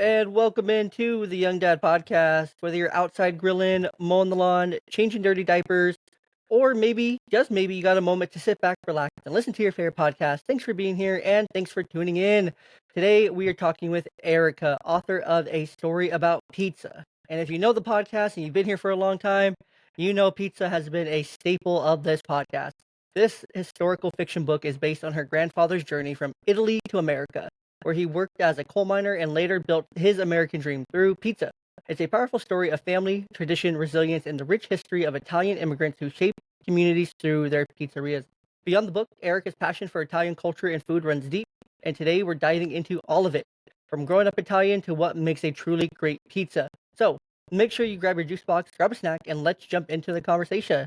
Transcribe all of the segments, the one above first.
and welcome into the Young Dad Podcast. Whether you're outside grilling, mowing the lawn, changing dirty diapers, or maybe, just maybe, you got a moment to sit back, relax, and listen to your favorite podcast. Thanks for being here, and thanks for tuning in. Today, we are talking with Erica, author of A Story About Pizza. And if you know the podcast and you've been here for a long time, you know pizza has been a staple of this podcast. This historical fiction book is based on her grandfather's journey from Italy to America, where he worked as a coal miner and later built his American dream through pizza. It's a powerful story of family, tradition, resilience, and the rich history of Italian immigrants who shaped communities through their pizzerias. Beyond the book, Erica's passion for Italian culture and food runs deep, and today we're diving into all of it, from growing up Italian to what makes a truly great pizza. So, make sure you grab your juice box, grab a snack, and let's jump into the conversation.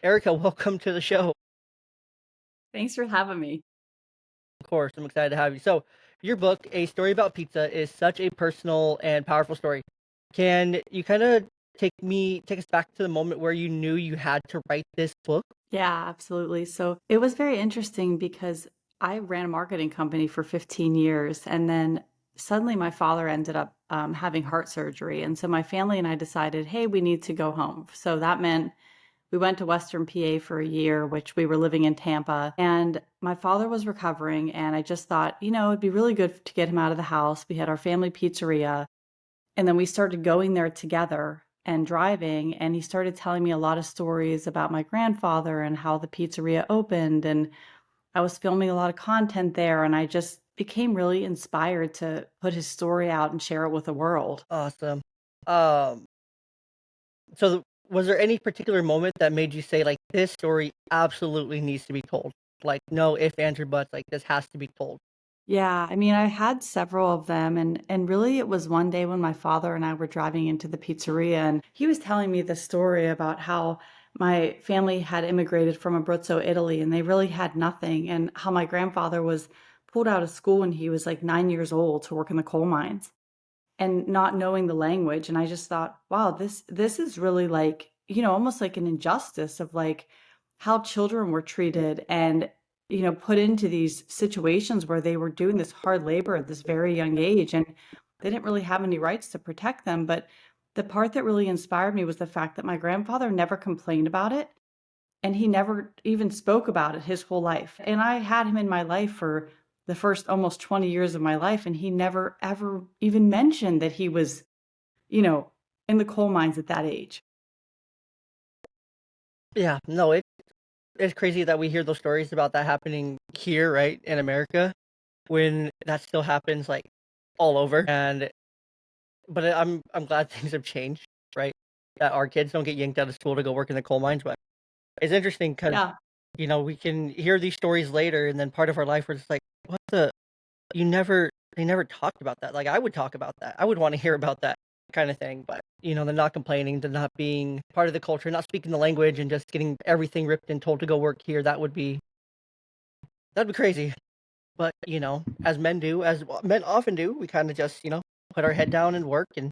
Erica, welcome to the show. Thanks for having me. Of course, I'm excited to have you. So, your book, A Story About Pizza, is such a personal and powerful story. Can you kind of take us back to the moment where you knew you had to write this book? Yeah, absolutely. So it was very interesting because I ran a marketing company for 15 years, and then suddenly my father ended up having heart surgery. And so my family and I decided, hey, we need to go home. So that meant we went to Western PA for a year, which we were living in Tampa. And my father was recovering, and I just thought, it'd be really good to get him out of the house. We had our family pizzeria. And then we started going there together and driving, and he started telling me a lot of stories about my grandfather and how the pizzeria opened. And I was filming a lot of content there, and I just became really inspired to put his story out and share it with the world. Awesome. Um, was there any particular moment that made you say, like, this story absolutely needs to be told? Like, no ifs, ands, or buts, like, this has to be told. Yeah, I mean, I had several of them, and really it was one day when my father and I were driving into the pizzeria, and he was telling me the story about how my family had immigrated from Abruzzo, Italy, and they really had nothing, and how my grandfather was pulled out of school when he was like 9 years old to work in the coal mines and not knowing the language. And I just thought, wow, this is really like, almost like an injustice of like how children were treated and put into these situations where they were doing this hard labor at this very young age, and they didn't really have any rights to protect them. But the part that really inspired me was the fact that my grandfather never complained about it, and he never even spoke about it his whole life. And I had him in my life for the first almost 20 years of my life, and he never ever even mentioned that he was, you know, in the coal mines at that age. Yeah, no, it's crazy that we hear those stories about that happening here, right, in America, when that still happens, like, all over. But I'm glad things have changed, right? That our kids don't get yanked out of school to go work in the coal mines. But it's interesting because Yeah. we can hear these stories later, and then part of our life we're just like, what the you never they never talked about that. Like, I would talk about that. I would want to hear about that kind of thing. But they're not complaining, they're not being part of the culture, not speaking the language, and just getting everything ripped and told to go work here. That'd be crazy. But as men do, as men often do, we kind of just put our head down and work and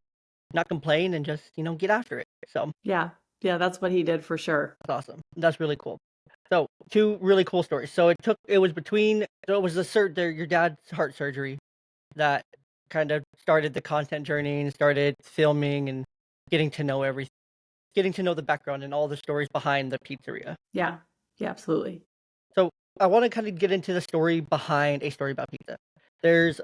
not complain and just get after it. So Yeah. Yeah, that's what he did for sure. that's awesome. That's really cool. So two really cool stories. So it was your dad's heart surgery that kind of started the content journey and started filming and getting to know everything, getting to know the background and all the stories behind the pizzeria. Yeah. Yeah, absolutely. So I want to kind of get into the story behind A Story About Pizza. There's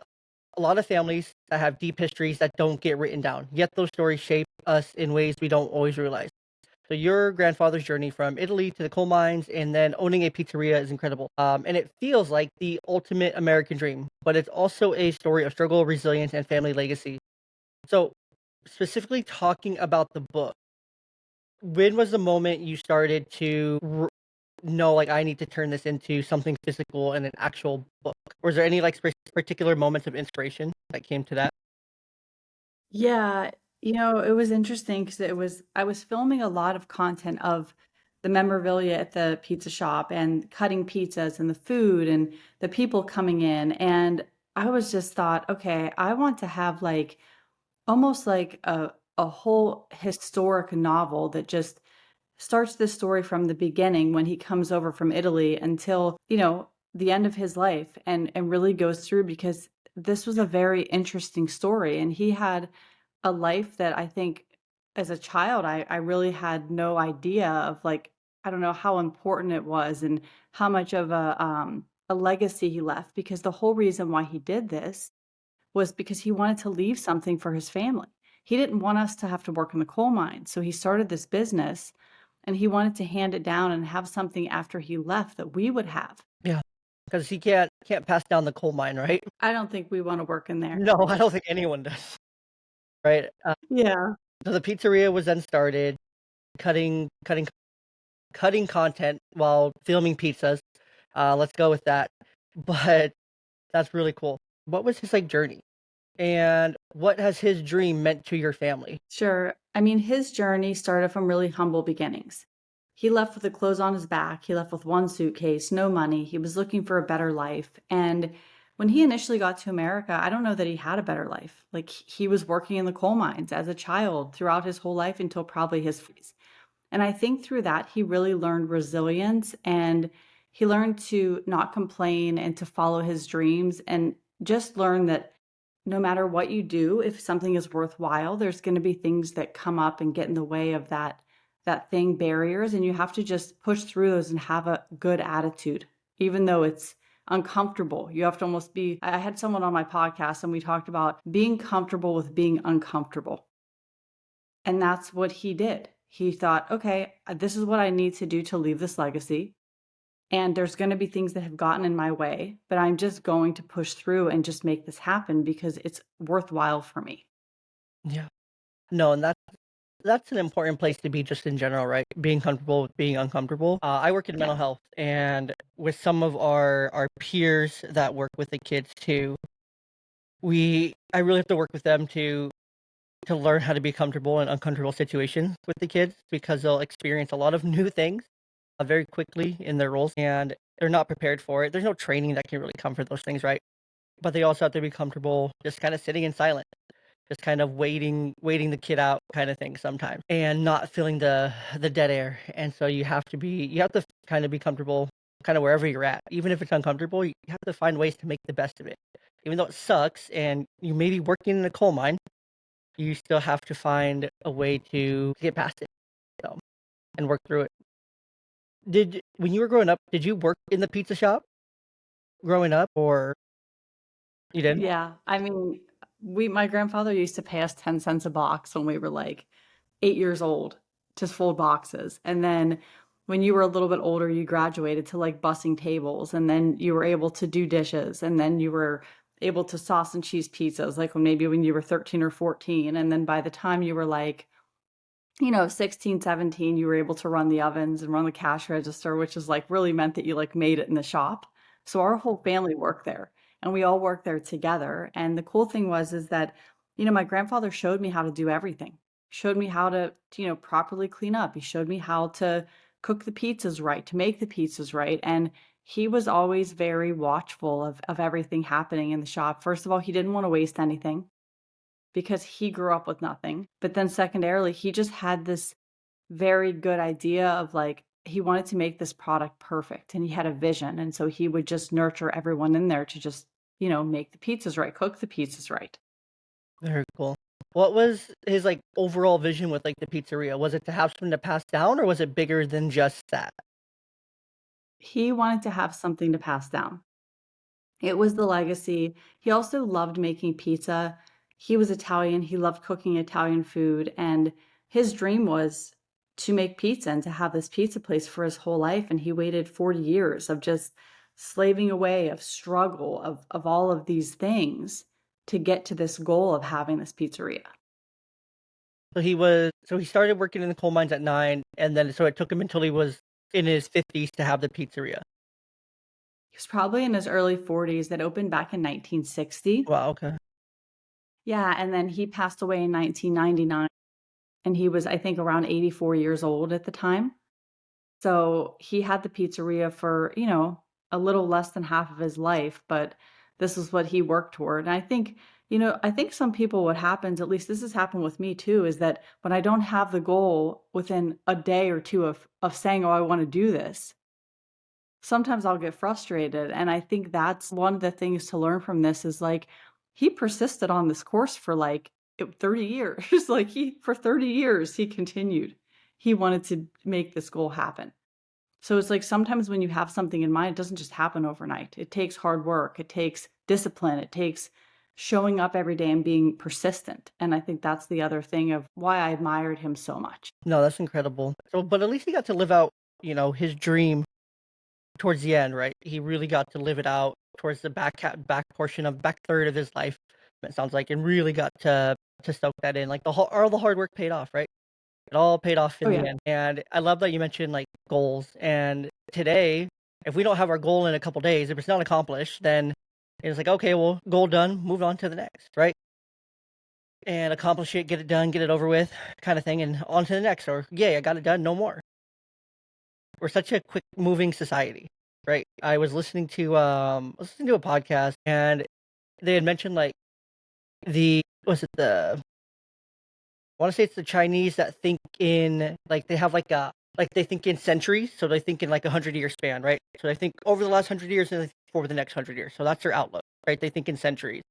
a lot of families that have deep histories that don't get written down, yet those stories shape us in ways we don't always realize. So your grandfather's journey from Italy to the coal mines and then owning a pizzeria is incredible. And it feels like the ultimate American dream, but it's also a story of struggle, resilience, and family legacy. So specifically talking about the book, when was the moment you started to know, like, I need to turn this into something physical and an actual book? Was there any like particular moments of inspiration that came to that? Yeah, it was interesting because I was filming a lot of content of the memorabilia at the pizza shop and cutting pizzas and the food and the people coming in. And I was just thought, okay, I want to have like almost like a whole historic novel that just starts this story from the beginning when he comes over from Italy until, the end of his life, and really goes through, because this was a very interesting story. And he had a life that I think as a child, I really had no idea of, like, I don't know how important it was and how much of a legacy he left, because the whole reason why he did this was because he wanted to leave something for his family. He didn't want us to have to work in the coal mine. So he started this business and he wanted to hand it down and have something after he left that we would have. Yeah, because he can't pass down the coal mine, right? I don't think we want to work in there. No, I don't think anyone does, right? Yeah. So the pizzeria was then started, cutting cutting cutting content while filming pizzas. Let's go with that. But that's really cool. What was his, like, journey? And what has his dream meant to your family? Sure. I mean, his journey started from really humble beginnings. He left with the clothes on his back. He left with one suitcase, no money. He was looking for a better life. And when he initially got to America, I don't know that he had a better life. Like, he was working in the coal mines as a child throughout his whole life until probably his 40s. And I think through that, he really learned resilience, and he learned to not complain and to follow his dreams, and just learn that no matter what you do, if something is worthwhile, there's going to be things that come up and get in the way of that thing, barriers, and you have to just push through those and have a good attitude, even though it's uncomfortable. You have to almost be. I had someone on my podcast and we talked about being comfortable with being uncomfortable. And that's what he did. He thought, okay, this is what I need to do to leave this legacy. And there's going to be things that have gotten in my way, but I'm just going to push through and just make this happen because it's worthwhile for me. Yeah. No, and that's an important place to be just in general, right? Being comfortable with being uncomfortable. I work in mental Yeah. health, and with some of our peers that work with the kids too, I really have to work with them to learn how to be comfortable in uncomfortable situations with the kids because they'll experience a lot of new things very quickly in their roles, and they're not prepared for it. There's no training that can really come for those things, right? But they also have to be comfortable just kind of sitting in silence, just kind of waiting the kid out kind of thing sometimes, and not feeling the dead air. And so you have to kind of be comfortable kind of wherever you're at. Even if it's uncomfortable, you have to find ways to make the best of it. Even though it sucks and you may be working in a coal mine, you still have to find a way to get past it, so, and work through it. When you were growing up, did you work in the pizza shop growing up, or you didn't? Yeah. I mean, my grandfather used to pay us 10 cents a box when we were like 8 years old to fold boxes. And then when you were a little bit older, you graduated to like bussing tables, and then you were able to do dishes, and then you were able to sauce and cheese pizzas, like when you were 13 or 14. And then by the time you were like, 16, 17, you were able to run the ovens and run the cash register, which is like really meant that you like made it in the shop. So our whole family worked there and we all worked there together. And the cool thing is that, my grandfather showed me how to do everything. Showed me how to, properly clean up. He showed me how to cook the pizzas right, to make the pizzas right. And he was always very watchful of everything happening in the shop. First of all, he didn't want to waste anything because he grew up with nothing. But then secondarily, he just had this very good idea of like he wanted to make this product perfect and he had a vision. And so he would just nurture everyone in there to just, make the pizzas right, cook the pizzas right. Very cool. What was his, like, overall vision with, like, the pizzeria? Was it to have something to pass down, or was it bigger than just that? He wanted to have something to pass down. It was the legacy. He also loved making pizza. He was Italian. He loved cooking Italian food. And his dream was to make pizza and to have this pizza place for his whole life. And he waited 40 years of just slaving away, of struggle, of all of these things to get to this goal of having this pizzeria. So he started working in the coal mines at 9, and then so it took him until he was in his 50s to have the pizzeria. He was probably in his early 40s, that opened back in 1960. Wow, okay. Yeah. And then he passed away in 1999. And he was, I think, around 84 years old at the time. So he had the pizzeria for, a little less than half of his life, but this is what he worked toward. And I think some people, what happens, at least this has happened with me too, is that when I don't have the goal within a day or two of saying, oh, I want to do this, sometimes I'll get frustrated. And I think that's one of the things to learn from this is like, he persisted on this course for like 30 years. Like for 30 years, he continued. He wanted to make this goal happen. So it's like sometimes when you have something in mind, it doesn't just happen overnight. It takes hard work. It takes discipline. It takes showing up every day and being persistent. And I think that's the other thing of why I admired him so much. No, that's incredible. So, but at least he got to live out, his dream towards the end, right? He really got to live it out towards the back portion of back third of his life. It sounds like, and really got to soak that in. Like all the hard work paid off, right? It all paid off Oh, in the yeah. end. And I love that you mentioned like goals. And today, if we don't have our goal in a couple days, if it's not accomplished, then it's like, okay, well, goal done, move on to the next, right? And accomplish it, get it done, get it over with, kind of thing, and on to the next. Or, yay, I got it done, no more. We're such a quick moving society, right? I was listening to a podcast, and they had mentioned like was it the I want to say it's the Chinese that think in like they have like they think in centuries, so they think in like 100-year span, right? So they think over the last 100 years and they think for the next 100 years. So that's their outlook, right? They think in centuries.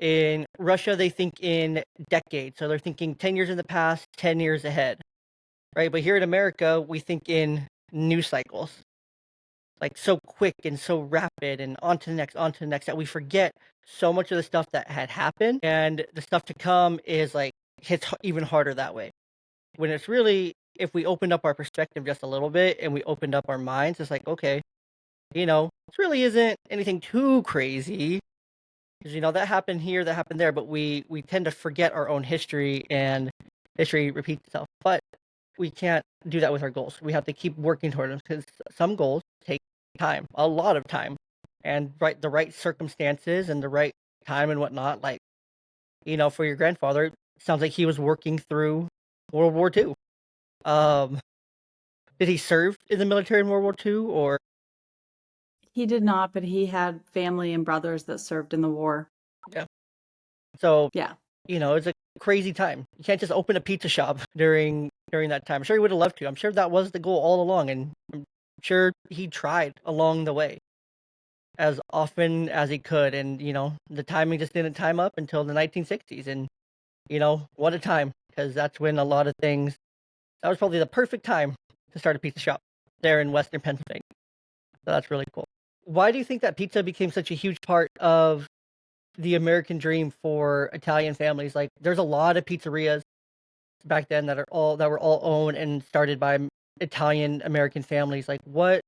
In Russia, they think in decades, so they're thinking 10 years in the past, 10 years ahead, right? But here in America, we think in news cycles, like so quick and so rapid, and on to the next, that we forget so much of the stuff that had happened, and the stuff to come is like even harder that way. When it's really, if we opened up our perspective just a little bit and we opened up our minds, it's like, okay, this really isn't anything too crazy. Because that happened here, that happened there, but we tend to forget our own history, and history repeats itself. But we can't do that with our goals. We have to keep working toward them, because some goals take time, a lot of time, and the right circumstances and the right time and whatnot. Like, for your grandfather, it sounds like he was working through World War II. Um, did he serve in the military in World War II, or He did not, but he had family and brothers that served in the war. yeah? So Yeah. it's a crazy time. You can't just open a pizza shop during that time. I'm sure he would have loved to. I'm sure that was the goal all along, and I'm sure he tried along the way as often as he could. And the timing just didn't time up until the 1960s. And what a time, because that's when a lot of things. That was probably the perfect time to start a pizza shop there in Western Pennsylvania. So that's really cool. Why do you think that pizza became such a huge part of the American dream for Italian families? Like, there's a lot of pizzerias back then that were all owned and started by Italian American families. Like, what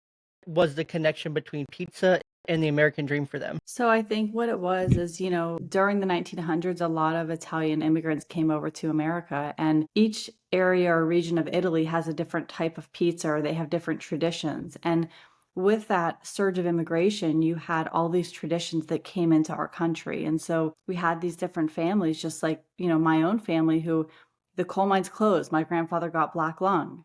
was the connection between pizza and the American dream for them? So I think what it was is, during the 1900s, a lot of Italian immigrants came over to America, and each area or region of Italy has a different type of pizza, or they have different traditions. And with that surge of immigration, you had all these traditions that came into our country. And so we had these different families, just like, my own family, who the coal mines closed. My grandfather got black lung.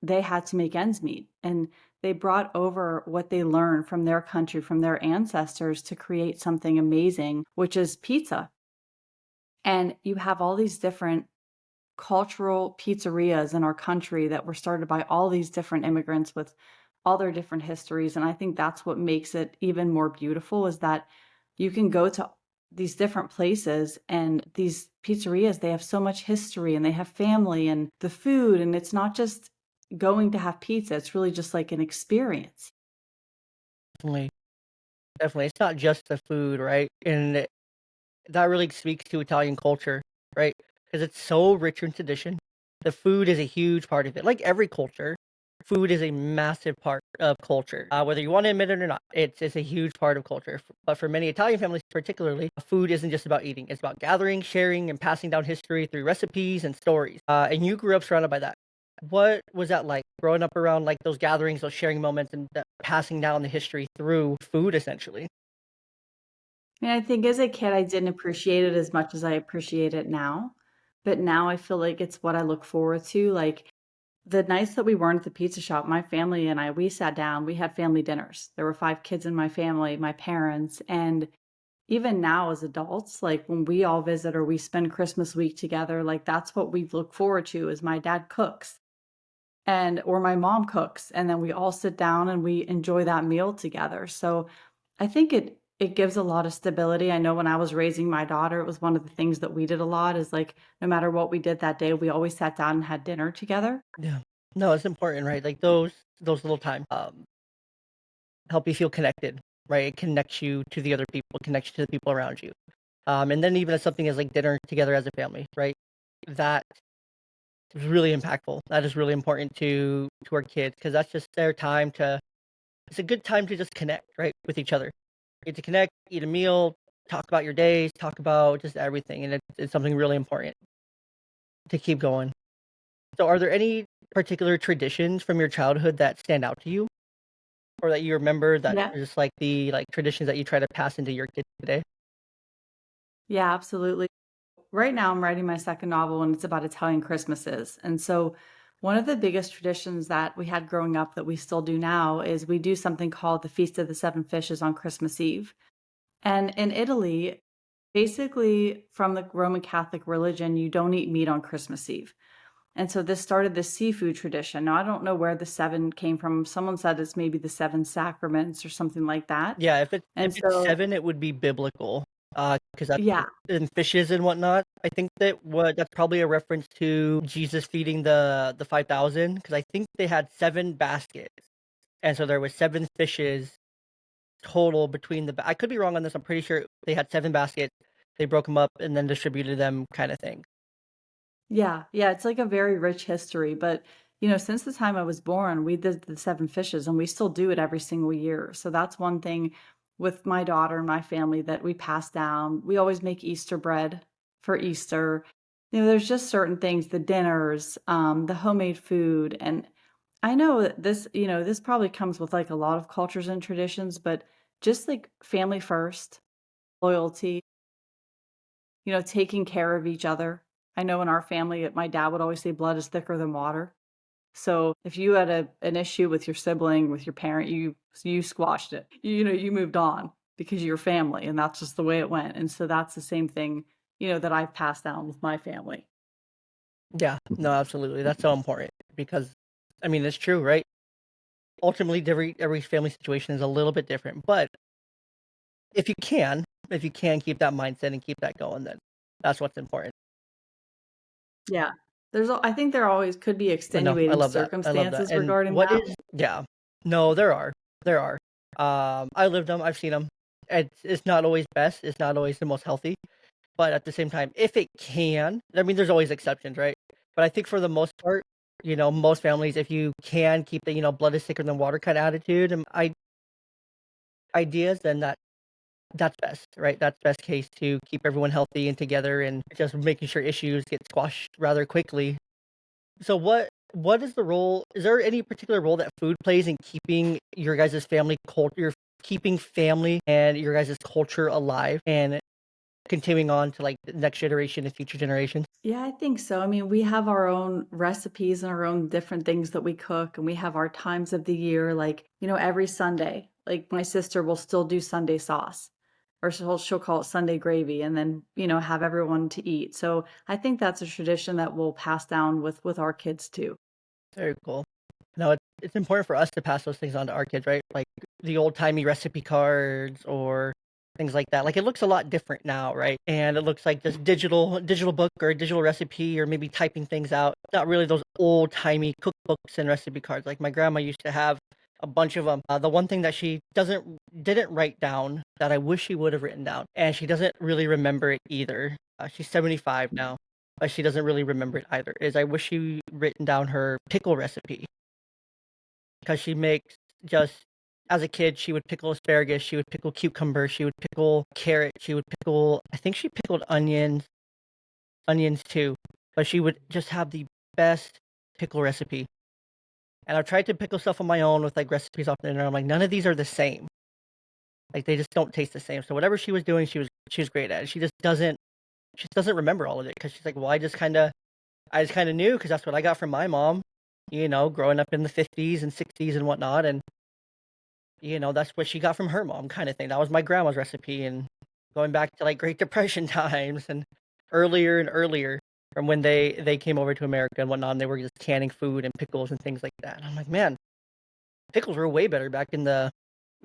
They had to make ends meet. And they brought over what they learned from their country, from their ancestors, to create something amazing, which is pizza. And you have all these different cultural pizzerias in our country that were started by all these different immigrants with all their different histories. And I think that's what makes it even more beautiful, is that you can go to these different places, and these pizzerias, they have so much history, and they have family and the food, and it's not just going to have pizza. It's really just like an experience. Definitely, definitely. It's not just the food, right? And that really speaks to Italian culture, right? Because it's so rich in tradition. The food is a huge part of it. Like every culture, food is a massive part of culture. Whether you want to admit it or not, it's a huge part of culture. But for many Italian families, particularly, food isn't just about eating. It's about gathering, sharing, and passing down history through recipes and stories. And you grew up surrounded by that. What was that like, growing up around like those gatherings, those sharing moments, and that passing down the history through food, essentially? I mean, I think as a kid, I didn't appreciate it as much as I appreciate it now. But now I feel like it's what I look forward to. Like the nights that we weren't at the pizza shop, my family and I, we sat down, we had family dinners. There were 5 kids in my family, my parents. And even now as adults, like when we all visit or we spend Christmas week together, like that's what we look forward to, is my dad cooks and or my mom cooks, and then we all sit down and we enjoy that meal together. So I think it gives a lot of stability. I know when I was raising my daughter, it was one of the things that we did a lot is, like, no matter what we did that day, we always sat down and had dinner together. Yeah. No, it's important, right? Like those little time help you feel connected, right? It connects you to the other people, connects you to the people around you. And then even as something as like dinner together as a family, right? That is really impactful. That is really important to our kids because that's just their time to. It's a good time to just connect, right, with each other. Get to connect, eat a meal, talk about your days, talk about just everything, and it's something really important to keep going. So, are there any particular traditions from your childhood that stand out to you, or that you remember that Yeah. are just like the like traditions that you try to pass into your kids today? Yeah, absolutely. Right now, I'm writing my second novel, and it's about Italian Christmases. And so, one of the biggest traditions that we had growing up that we still do now is we do something called the Feast of the Seven Fishes on Christmas Eve. And in Italy, basically, from the Roman Catholic religion, you don't eat meat on Christmas Eve. And so this started this seafood tradition. Now, I don't know where the seven came from. Someone said it's maybe the seven sacraments or something like that. Yeah, if And it's so, 7, it would be biblical, because that's yeah, and fishes and whatnot. I think that's probably a reference to Jesus feeding the 5,000, because I think they had 7 baskets, and so there was 7 fishes total between I could be wrong on this, I'm pretty sure they had 7 baskets, they broke them up and then distributed them kinda thing. yeah, yeah, it's like a very rich history, but, since the time I was born, we did the 7 fishes, and we still do it every single year, so that's one thing with my daughter and my family that we pass down. We always make Easter bread for Easter. There's just certain things, the dinners, the homemade food, and I know that this probably comes with, like, a lot of cultures and traditions, but just, like, family first, loyalty, taking care of each other. I know in our family, my dad would always say blood is thicker than water. So if you had an issue with your sibling, with your parent, you squashed it. You moved on because you're family, and that's just the way it went. And so that's the same thing, that I've passed down with my family. Yeah, no, absolutely, that's so important because, I mean, it's true, right? Ultimately, every family situation is a little bit different, but if you can if you can keep that mindset and keep that going, then that's what's important. Yeah. I think there always could be But no, extenuating I love that, circumstances and regarding what that. is yeah. No, there are. I lived them, I've seen them. It's not always best, it's not always the most healthy, but at the same time, if it can, I mean, there's always exceptions, right? But I think for the most part, most families, if you can keep the, blood is thicker than water kinda attitude and ideas, then that's best, right? That's best case to keep everyone healthy and together and just making sure issues get squashed rather quickly. So what is the role is there any particular role that food plays in keeping your guys' family culture keeping family and your guys' culture alive and continuing on to, like, the next generation and future generations? Yeah, I think so. I mean, we have our own recipes and our own different things that we cook, and we have our times of the year. Like, every Sunday, like my sister will still do Sunday sauce, or she'll call it Sunday gravy, and then have everyone to eat. So I think that's a tradition that we'll pass down with our kids too. Very cool. No, it's important for us to pass those things on to our kids, right? Like the old-timey recipe cards or things like that. Like, it looks a lot different now, right? And it looks like just digital book or a digital recipe or maybe typing things out. Not really those old-timey cookbooks and recipe cards. Like, my grandma used to have a bunch of them. The one thing that she didn't write down that I wish she would have written down, and she doesn't really remember it either. She's 75 now, but she doesn't really remember it either, is I wish she written down her pickle recipe. 'Cause she makes just as a kid, she would pickle asparagus, she would pickle cucumber, she would pickle carrot, she would pickle I think she pickled onions too, but she would just have the best pickle recipe. And I've tried to pickle stuff on my own with, like, recipes off the internet, I'm like, "None of these are the same." Like, they just don't taste the same. So whatever she was doing, she was great at it. She just doesn't remember all of it because she's like, "Well, I just kinda knew because that's what I got from my mom, growing up in the '50s and '60s and whatnot, and that's what she got from her mom kinda thing. That was my grandma's recipe and going back to, like, Great Depression times and earlier from when they came over to America and whatnot, and they were just canning food and pickles and things like that. And I'm like, "Man, pickles were way better back in the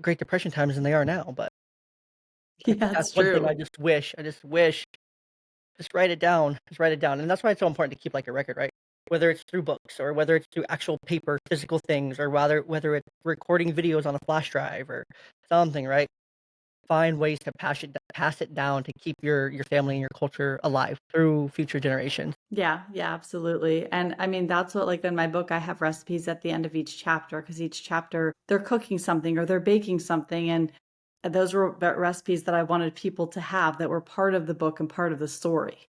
Great Depression times than they are now," but I think Yeah, that's it's one thing true. I just wish. Just write it down. Just write it down, and that's why it's so important to keep, like, a record, right? Whether it's through books or whether it's through actual paper, physical things, or rather whether it's recording videos on a flash drive or something, right? Find ways to pass it down to keep your family and your culture alive through future generations. Yeah, yeah, absolutely. And I mean, that's what, like, in my book, I have recipes at the end of each chapter because each chapter they're cooking something or they're baking something. And those were recipes that I wanted people to have that were part of the book and part of the story.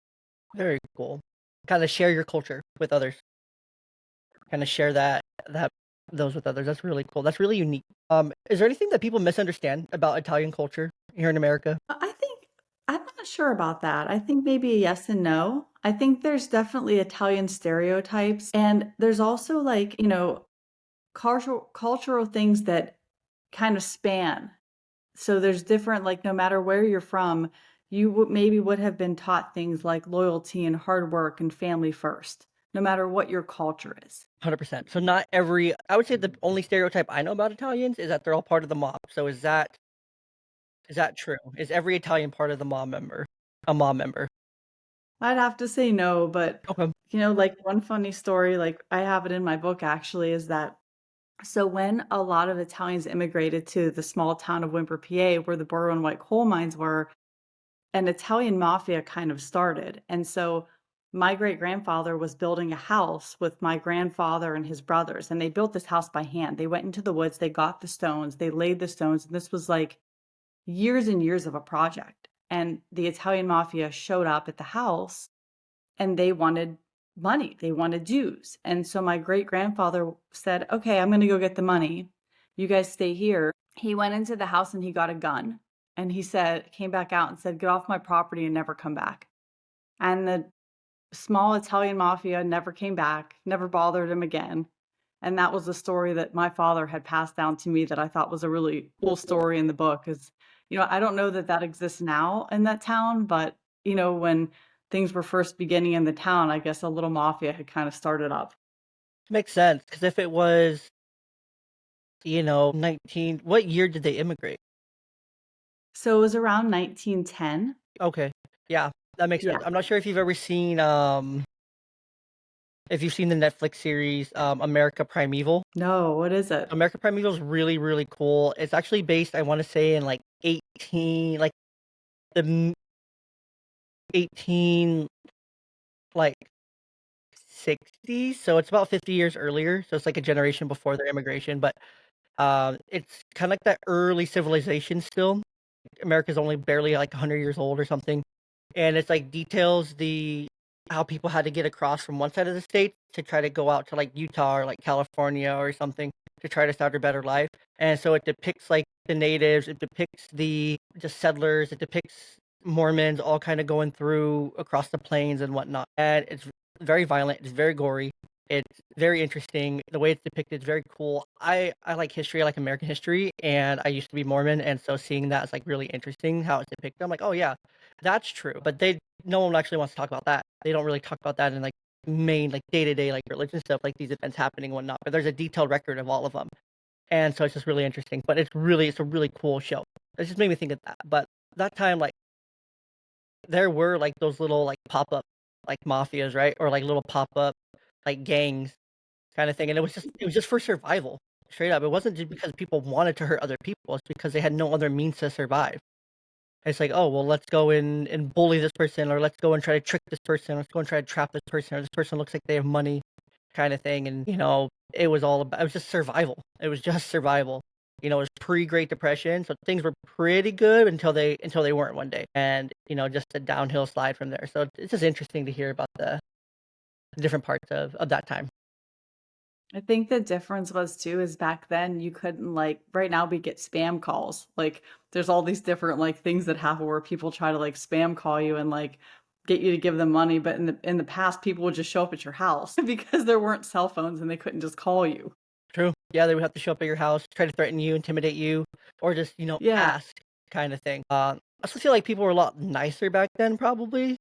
Very cool. Kinda share your culture with others. Kinda share that those with others. That's really cool. That's really unique. Is there anything that people misunderstand about Italian culture here in America? I think I'm not sure about that. I think maybe a yes and no. I think there's definitely Italian stereotypes, and there's also, like, cultural things that kind of span. So there's different, like, no matter where you're from, you maybe would have been taught things like loyalty and hard work and family first, no matter what your culture is. 100%. So not every I would say the only stereotype I know about Italians is that they're all part of the mob. So is that true? Is every Italian part of the mob member a mob member? I'd have to say no, but, Okay. like, one funny story, like, I have it in my book actually, is that so when a lot of Italians immigrated to the small town of Wimper, PA, where the Borough and White coal mines were, an Italian mafia kind of started. And so my great grandfather was building a house with my grandfather and his brothers, and they built this house by hand. They went into the woods, they got the stones, they laid the stones, and this was like years and years of a project. And the Italian mafia showed up at the house and they wanted money, they wanted dues. And so my great grandfather said, "Okay, I'm going to go get the money. You guys stay here." He went into the house and he got a gun. And he said, came back out and said, "Get off my property and never come back." And the small Italian mafia never came back, never bothered him again. And that was the story that my father had passed down to me that I thought was a really cool story in the book. Is, I don't know that that exists now in that town, but, when things were first beginning in the town, I guess a little mafia had kind of started up. Makes sense because if it was, 19 what year did they immigrate? So it was around 1910. Okay. Yeah, that makes sense. Yeah. I'm not sure if you've seen the Netflix series, America Primeval. No, what is it? America Primeval is really, really cool. It's actually based, I wanna say, in, like, the m 18, like, 60s, so it's about 50 years earlier, so it's, like, a generation before their immigration, but, it's kinda like that early civilization still. America's only barely, like, 100 years old or something, and it's, like, details the how people had to get across from one side of the state to try to go out to, like, Utah or, like, California or something to try to start a better life, and so it depicts, like, the natives, it depicts the just settlers, it depicts Mormons all kinda going through across the plains and whatnot, and it's very violent, it's very gory, it's very interesting, the way it's depicted is very cool. I like history, I like American history, and I used to be Mormon, and so seeing that is, like, really interesting how it's depicted. I'm like, "Oh, yeah, that's true," but no one actually wants to talk about that. They don't really talk about that in, like, main, like, day-to-day, like, religion stuff, like these events happening and whatnot, but there's a detailed record of all of them, and so it's just really interesting, but it's a really cool show. It just made me think of that, but that time, like, there were, like, those little, like, pop-up, like, mafias, right? Or, like, little pop-up, like, gangs kinda thing, and it was just for survival, straight up. It wasn't just because people wanted to hurt other people, it's because they had no other means to survive. It's like, "Oh, well, let's go and bully this person, or let's go and try to trick this person, let's go and try to trap this person, or this person looks like they have money," kinda thing, and, it was just survival. It was just survival. It was pre-Great Depression, so things were pretty good until they weren't one day, and, just a downhill slide from there. So it's just interesting to hear about the different parts of that time. I think the difference was too is back then you couldn't, like, right now we get spam calls. Like, there's all these different, like, things that happen where people try to, like, spam call you and, like, get you to give them money, but in the past people would just show up at your house because there weren't cell phones and they couldn't just call you. True. Yeah, they would have to show up at your house, try to threaten you, intimidate you, or just, Yeah. ask kinda thing. I also feel like people were a lot nicer back then probably,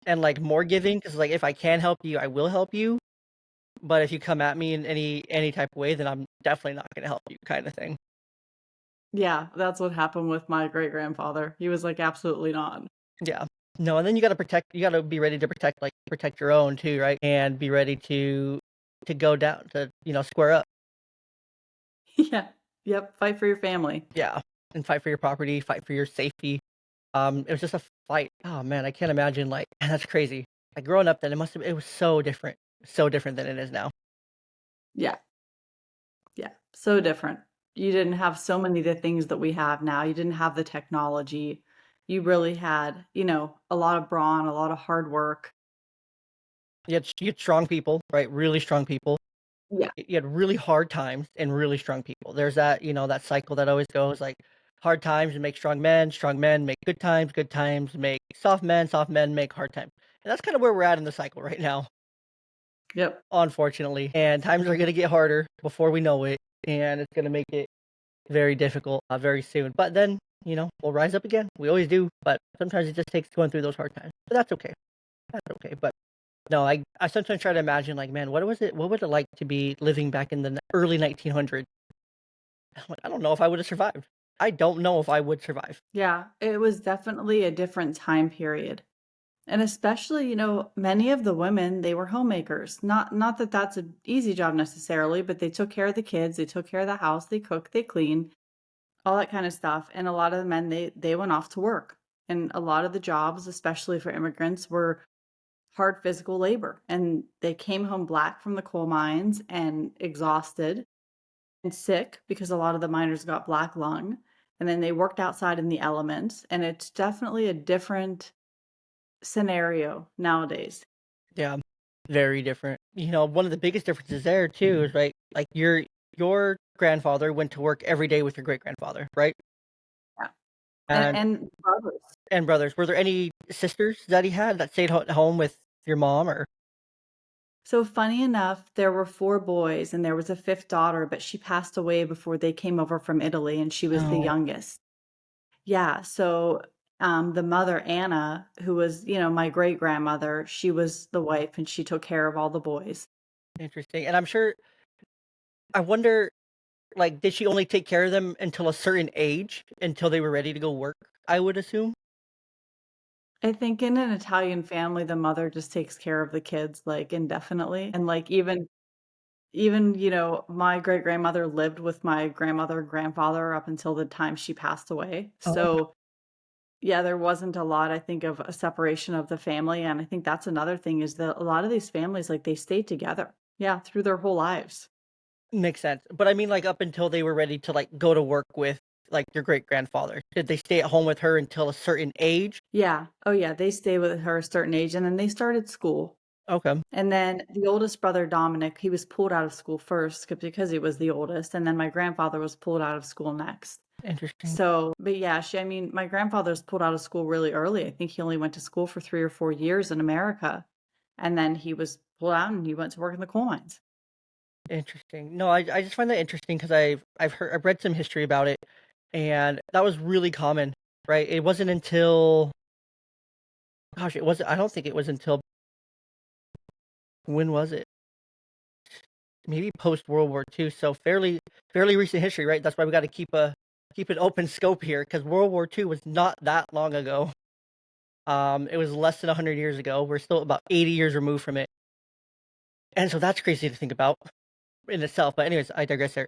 and, like, more giving because like, if I can help you, I will help you, but if you come at me in any type of way, then I'm definitely not gonna help you kinda thing. Yeah, that's what happened with my great-grandfather. He was like, "Absolutely not." Yeah. No, and then you gotta be ready to protect your own too, right? And be ready to go down to, square up. Yeah. Yep, fight for your family. Yeah. And fight for your property, fight for your safety. It was just a fight. Oh man, I can't imagine like that's crazy. Like growing up then it was so different than it is now. Yeah, yeah, so different. You didn't have so many of the things that we have now. You didn't have the technology. You really had, a lot of brawn, a lot of hard work. You had strong people, right? Really strong people. Yeah. You had really hard times and really strong people. There's that, that cycle that always goes like hard times make strong men make good times make soft men make hard times. And that's kind of where we're at in the cycle right now, Yep. unfortunately. And times are going to get harder before we know it. And it's going to make it very difficult very soon. But then, we'll rise up again. We always do. But sometimes it just takes going through those hard times. But that's okay. That's okay. But no, I sometimes try to imagine like, man, what would it like to be living back in the early 1900s? I'm like, I don't know if I would have survived. I don't know if I would survive. Yeah, it was definitely a different time period. And especially, many of the women, they were homemakers. Not that that's an easy job necessarily, but they took care of the kids, they took care of the house, they cooked, they cleaned, all that kind of stuff. And a lot of the men, they went off to work. And a lot of the jobs, especially for immigrants, were hard physical labor. And they came home black from the coal mines and exhausted and sick because a lot of the miners got black lung. And then they worked outside in the elements. And it's definitely a different scenario nowadays. Yeah, very different. One of the biggest differences there too is right, like your grandfather went to work every day with your great grandfather, right? Yeah. And And brothers. and brothers. Were there any sisters that he had that stayed at home with your mom or? So funny enough, there were 4 boys and there was a 5th daughter, but she passed away before they came over from Italy, and she was the No, youngest. Yeah, so, the mother, Anna, who was, my great-grandmother, she was the wife, and she took care of all the boys. interesting. And I wonder, like, did she only take care of them until a certain age, until they were ready to go work? I would assume. I think in an Italian family, the mother just takes care of the kids, like, indefinitely, and, like, even, my great-grandmother lived with my grandmother and grandfather up until the time she passed away. Oh, So, yeah, there wasn't a lot, I think, of a separation of the family, and I think that's another thing is that a lot of these families, like, they stayed together. Yeah, through their whole lives. makes sense. But I mean, like, up until they were ready to, like, go to work with, like, your great-grandfather, did they stay at home with her until a certain age? Yeah. Oh, yeah, they stayed with her a certain age, and then they started school. Okay, And then the oldest brother, Dominic, he was pulled out of school first because he was the oldest, and then my grandfather was pulled out of school next. interesting, So, but yeah, I mean, my grandfather was pulled out of school really early. I think he only went to school for 3 or 4 years in America, and then he was pulled out and he went to work in the coal mines. interesting. No, I just find that interesting because I've read some history about it, and that was really common, right? It wasn't until gosh, it wasn't I don't think it was until when was it? Maybe post World War II, so fairly recent history, right? That's why we gotta keep an open scope here because World War II was not that long ago. It was less than 100 years ago. We're still about 80 years removed from it, and so that's crazy to think about in itself, but anyways, I digress there,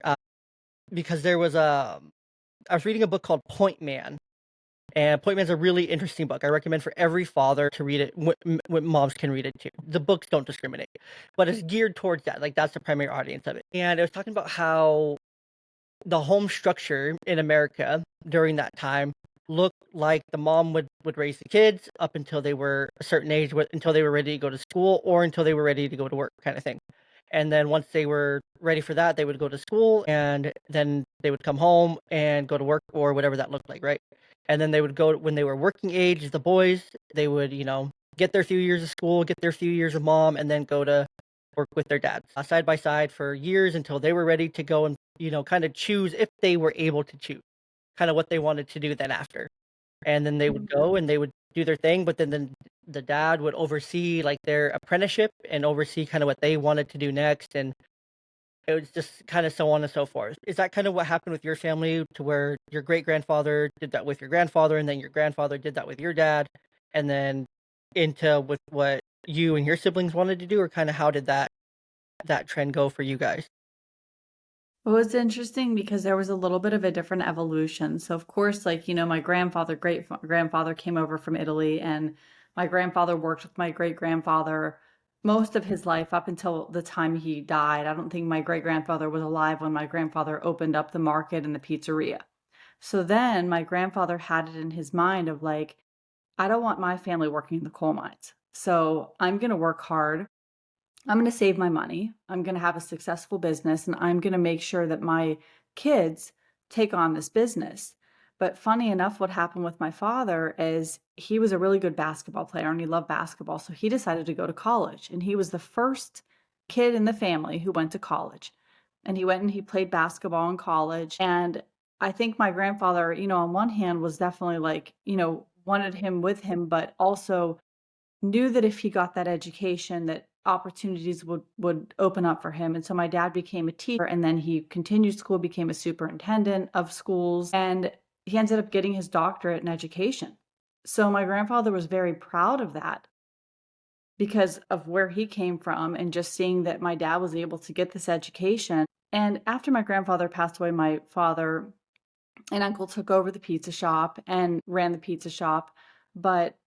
because I was reading a book called Point Man, and Point Man's a really interesting book. I recommend for every father to read it, when moms can read it too. The books don't discriminate, but it's geared towards that, like, that's the primary audience of it, and it was talking about how the home structure in America during that time looked like the mom would raise the kids up until they were a certain age, until they were ready to go to school or until they were ready to go to work, kind of thing. And then once they were ready for that, they would go to school and then they would come home and go to work or whatever that looked like, right? And then they would go when they were working age, the boys, they would, get their few years of school, get their few years of mom, and then go to work with their dads side by side for years until they were ready to go and kind of choose if they were able to choose kind of what they wanted to do then after. And then they would go and they would do their thing, but then the dad would oversee like their apprenticeship and oversee kind of what they wanted to do next. And it was just kinda so on and so forth. Is that kind of what happened with your family to where your great-grandfather did that with your grandfather, and then your grandfather did that with your dad, and then into with what you and your siblings wanted to do, or kinda how did that trend go for you guys? Well, it's interesting because there was a little bit of a different evolution. So, of course, like, my grandfather came over from Italy, and my grandfather worked with my great grandfather most of his life up until the time he died. I don't think my great grandfather was alive when my grandfather opened up the market and the pizzeria. So then my grandfather had it in his mind of like, I don't want my family working in the coal mines. So I'm going to work hard. I'm going to save my money. I'm going to have a successful business and I'm going to make sure that my kids take on this business. But funny enough, what happened with my father is he was a really good basketball player and he loved basketball. So he decided to go to college and he was the first kid in the family who went to college. And he went and he played basketball in college. And I think my grandfather, on one hand was definitely like, wanted him with him, but also knew that if he got that education that opportunities would open up for him. And so my dad became a teacher and then he continued school, became a superintendent of schools, and he ended up getting his doctorate in education. So my grandfather was very proud of that because of where he came from and just seeing that my dad was able to get this education. And after my grandfather passed away, my father and uncle took over the pizza shop and ran the pizza shop, but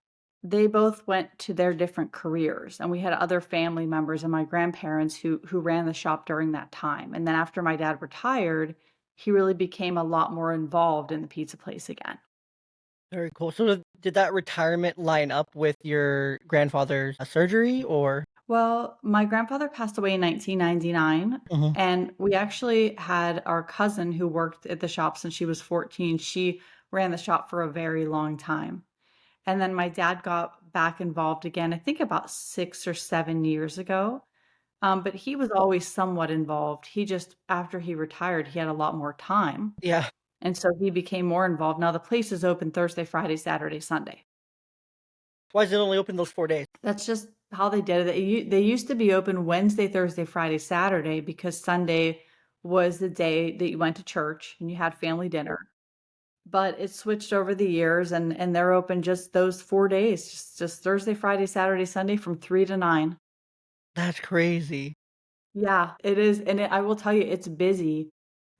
they both went to their different careers, and we had other family members and my grandparents who ran the shop during that time. And then after my dad retired, he really became a lot more involved in the pizza place again. Very cool. So did that retirement line up with your grandfather's, surgery, or Well, my grandfather passed away in 1999, Mhm. and we actually had our cousin who worked at the shop since she was 14. She ran the shop for a very long time. And then my dad got back involved again, I think about 6 or 7 years ago. But he was always somewhat involved. He just after he retired, he had a lot more time, Yeah. and so he became more involved. Now the place is open Thursday, Friday, Saturday, Sunday. Why is it only open those 4 days? That's just how they did it. They used to be open Wednesday, Thursday, Friday, Saturday because Sunday was the day that you went to church and you had family dinner. But it switched over the years and they're open just those 4 days, just Thursday, Friday, Saturday, Sunday from 3 to 9. That's crazy. Yeah, it is, and I will tell you, it's busy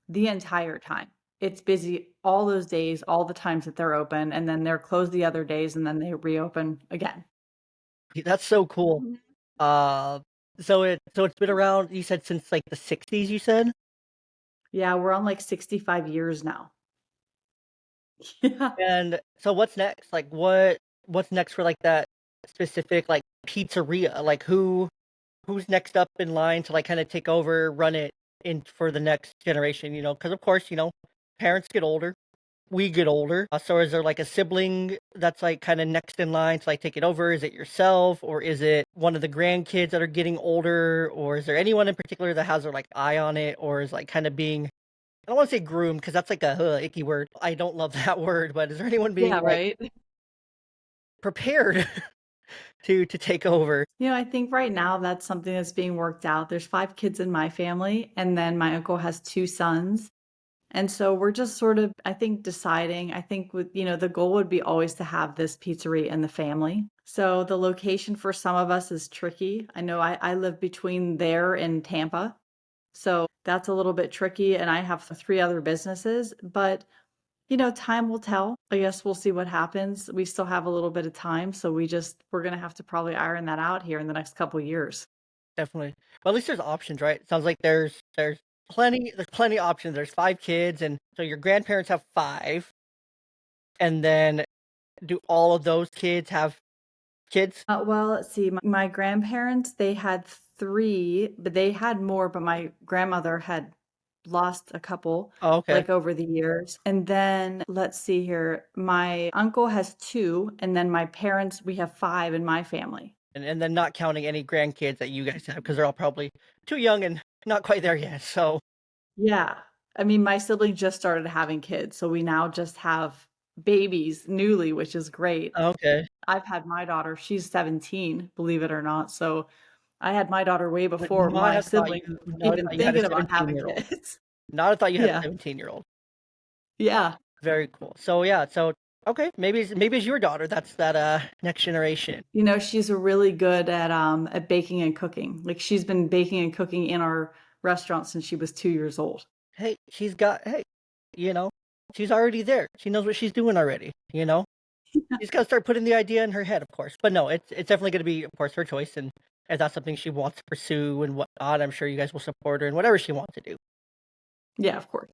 the entire time. It's busy all those days, all the times that they're open, and then they're closed the other days, and then they reopen again. That's so cool. Mhm. Uh, so it's been around, you said, since, like, the '60s, you said? Yeah, we're on, like, 65 years now. Yeah. And so what's next? Like, what's next for, like, that specific, like, pizzeria? Like, who's next up in line to, like, kinda take over, run it in for the next generation, you know? Because of course, parents get older, we get older, so is there, like, a sibling that's, like, kinda next in line to, like, take it over? Is it yourself, or is it one of the grandkids that are getting older, or is there anyone in particular that has their, like, eye on it, or is, like, kinda being, I don't wanna say groomed because that's, like, a, icky word. I don't love that word, but is there anyone being, Yeah, like, right? prepared to take over? I think right now that's something that's being worked out. There's 5 kids in my family, and then my uncle has 2 sons. And so we're just sort of, I think, deciding. I think the goal would be always to have this pizzeria in the family. So the location for some of us is tricky. I know I live between there and Tampa. So that's a little bit tricky. And I have 3 other businesses, but time will tell. I guess we'll see what happens. We still have a little bit of time. So we're going to have to probably iron that out here in the next couple years. Definitely. Well, at least there's options, right? It sounds like there's plenty options. There's 5 kids, and so your grandparents have 5, and then do all of those kids have kids? Well, let's see. My grandparents, they had 3, but they had more, but my grandmother had lost a couple, Oh, okay. like, over the years. And then let's see here. My uncle has 2, and then my parents, we have 5 in my family. And then not counting any grandkids that you guys have because 'cause they're all probably too young and not quite there yet, so Yeah. I mean, my sibling just started having kids, so we now just have babies newly, which is great. okay. I've had my daughter, she's 17, believe it or not, so I had my daughter way Would before not my have thought siblings you were not have even thought you had a thinking about having 17-year-old. kids. Not have thought you had a Yeah. 17-year-old. Yeah. Very cool. So, yeah, so okay, maybe it's your daughter that's that, next generation. You know, she's really good at baking and cooking. Like, she's been baking and cooking in our restaurant since she was 2 years old. Hey, you know, she's already there. She knows what she's doing already, you know? She's gotta start putting the idea in her head, of course. But no, it's definitely gonna be, of course, her choice, and if that's something she wants to pursue and whatnot, I'm sure you guys will support her in whatever she wants to do. Yeah, of course.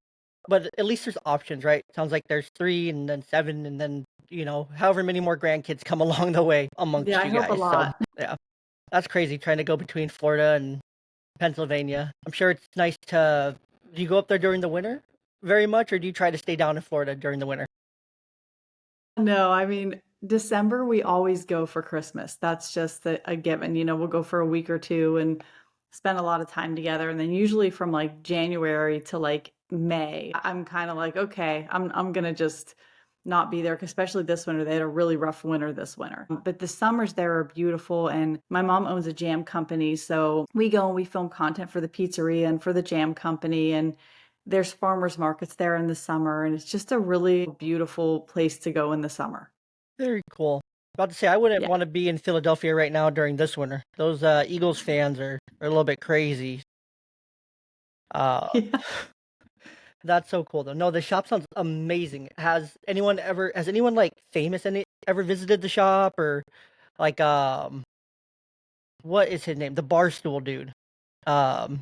But at least there's options, right? Sounds like there's 3 and then 7 and then, however many more grandkids come along the way Yeah, amongst I you hope a guys. So, lot. yeah, that's crazy trying to go between Florida and Pennsylvania. I'm sure it's nice to do you go up there during the winter very much, or do you try to stay down in Florida during the winter? No, I mean, December, we always go for Christmas. That's just a given. You know, we'll go for a week or 2 and spend a lot of time together, and then usually from, like, January to, like, May, I'm kinda like, "Okay, I'm gonna just not be there," 'cause especially this winter, they had a really rough winter this winter. But the summers there are beautiful, and my mom owns a jam company, so we go and we film content for the pizzeria and for the jam company, and there's farmers markets there in the summer, and it's just a really beautiful place to go in the summer. Very cool. About to say, I wouldn't Yeah. wanna be in Philadelphia right now during this winter. Those, Eagles fans are a little bit crazy. Uh, Yeah. that's so cool, though. No, the shop sounds amazing. Has anyone, like, famous ever visited the shop or, like, what is his name? The Barstool dude. Um,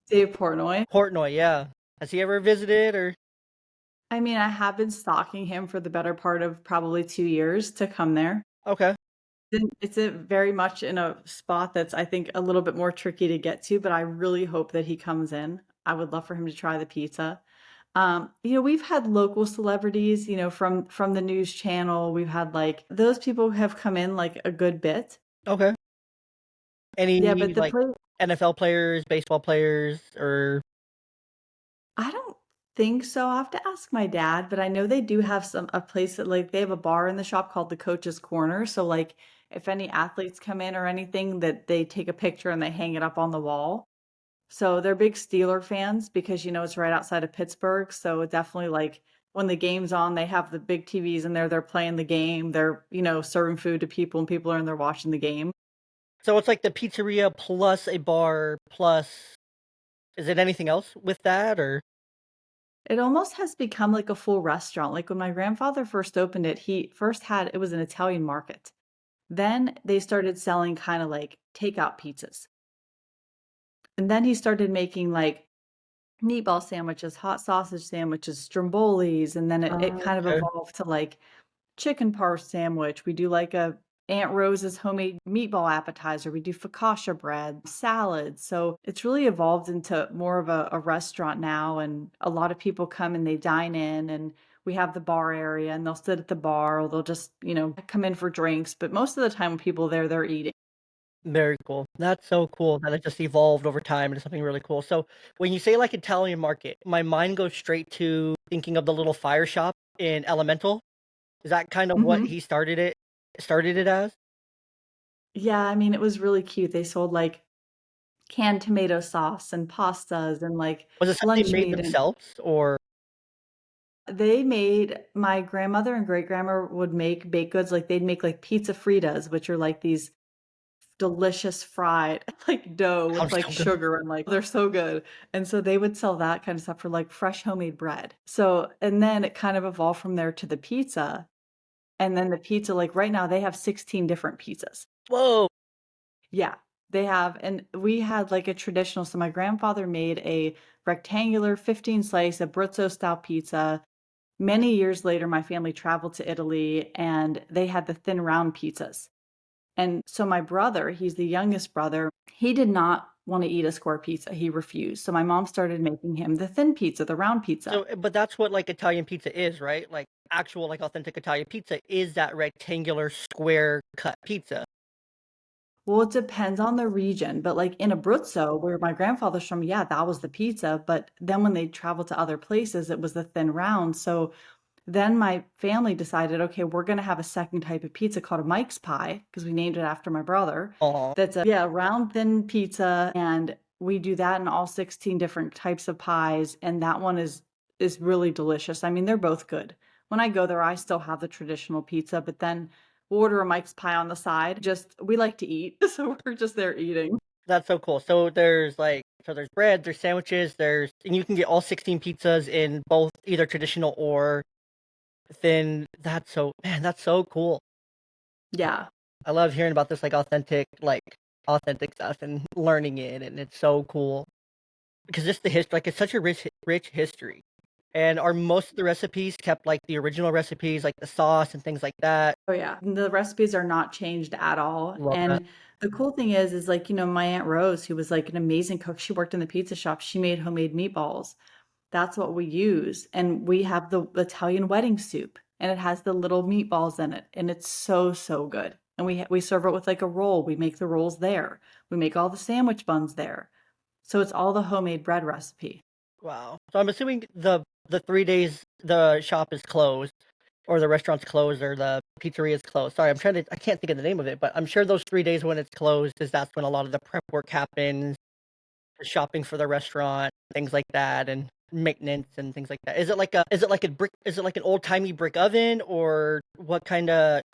Dave Portnoy. Portnoy, yeah. Has he ever visited or I mean, I have been stalking him for the better part of probably 2 years to come there. okay. It's a very much in a spot that's, I think, a little bit more tricky to get to, but I really hope that he comes in. I would love for him to try the pizza. You know, we've had local celebrities, you know, from the news channel. We've had, like those people have come in, like, a good bit. Okay. Yeah, but Any, the like, place NFL players, baseball players, or I don't think so. I'll have to ask my dad, but I know they do have a place that, like, they have a bar in the shop called the Coach's Corner, so, like, if any athletes come in or anything, that they take a picture and they hang it up on the wall. So they're big Steeler fans because, you know, it's right outside of Pittsburgh, so it definitely, like, when the game's on, they have the big TVs in there, they're playing the game, they're, you know, serving food to people, and people are in there watching the game. so it's like the pizzeria plus a bar plus is it anything else with that or It almost has become like a full restaurant. Like, when my grandfather first opened it, he first had it was an Italian market. Then they started selling kinda like takeout pizzas. And then he started making, like, meatball sandwiches, hot sausage sandwiches, strombolis, and then it kind of okay. evolved to, like, chicken parm sandwich. We do, like, a Aunt Rose's homemade meatball appetizer. We do focaccia bread, salads. So it's really evolved into more of a restaurant now, and a lot of people come and they dine in, and we have the bar area, and they'll sit at the bar, or they'll just, you know, come in for drinks, but most of the time when people are there, they're eating. Very cool. That's so cool that it just evolved over time into something really cool. So when you say like Italian market, my mind goes straight to thinking of the little fire shop in Elemental. Is that kind of what Mhm. he started it as? Yeah, I mean, it was really cute. They sold, like, canned tomato sauce and pastas and, like, Was it something they lunch made meat, and themselves or they made my grandmother and great-grandma would make baked goods, like, they'd make, like, pizza fritas, which are, like, these delicious fried, like, dough with, sounds like, so good. sugar, and, like they're so good, and so they would sell that kind of stuff for, like, fresh homemade bread. So and then it kind of evolved from there to the pizza, and then the pizza, like, right now, they have 16 different pizzas. Whoa! Yeah, they have, and we had, like, a traditional so my grandfather made a rectangular 15 slice Abruzzo style pizza. Many years later, my family traveled to Italy, and they had the thin round pizzas. And so my brother, he's the youngest brother, he did not wanna eat a square pizza, he refused. So my mom started making him the thin pizza, the round pizza. So, but that's what like Italian pizza is, right? Like actual like authentic Italian pizza is that rectangular square cut pizza. Well, it depends on the region, but, like, in Abruzzo, where my grandfather's from, yeah, that was the pizza, but then when they traveled to other places, it was the thin round, so Then my family decided, okay, we're going to have a second type of pizza called a Mike's pie because we named it after my brother. Oh, That's a round thin pizza, and we do that in all 16 different types of pies, and that one is really delicious. I mean, they're both good. When I go there, I still have the traditional pizza, but then we'll order a Mike's pie on the side. Just we like to eat, so we're just there eating. that's so cool. So there's bread, there's sandwiches, and you can get all 16 pizzas in both either traditional or thin. That's so cool. Yeah. I love hearing about this authentic stuff and learning it, and it's so cool because just the history, like it's such a rich history. And are most of the recipes kept like the original recipes, like the sauce and things like that? Oh yeah, the recipes are not changed at all. Love that. And the cool thing is like, my Aunt Rose, who was like an amazing cook, she worked in the pizza shop. She made homemade meatballs. That's what we use. And we have the Italian wedding soup, and it has the little meatballs in it, and it's so, so good. And we serve it with like a roll. We make the rolls there. We make all the sandwich buns there. So it's all the homemade bread recipe. Wow. So I'm assuming the 3 days the shop is closed, or the restaurant's closed, or the pizzeria is closed. Sorry, I can't think of the name of it, but I'm sure those 3 days when it's closed is that's when a lot of the prep work happens, the shopping for the restaurant, things like that, and maintenance and things like that. Is it like an old timey brick oven, or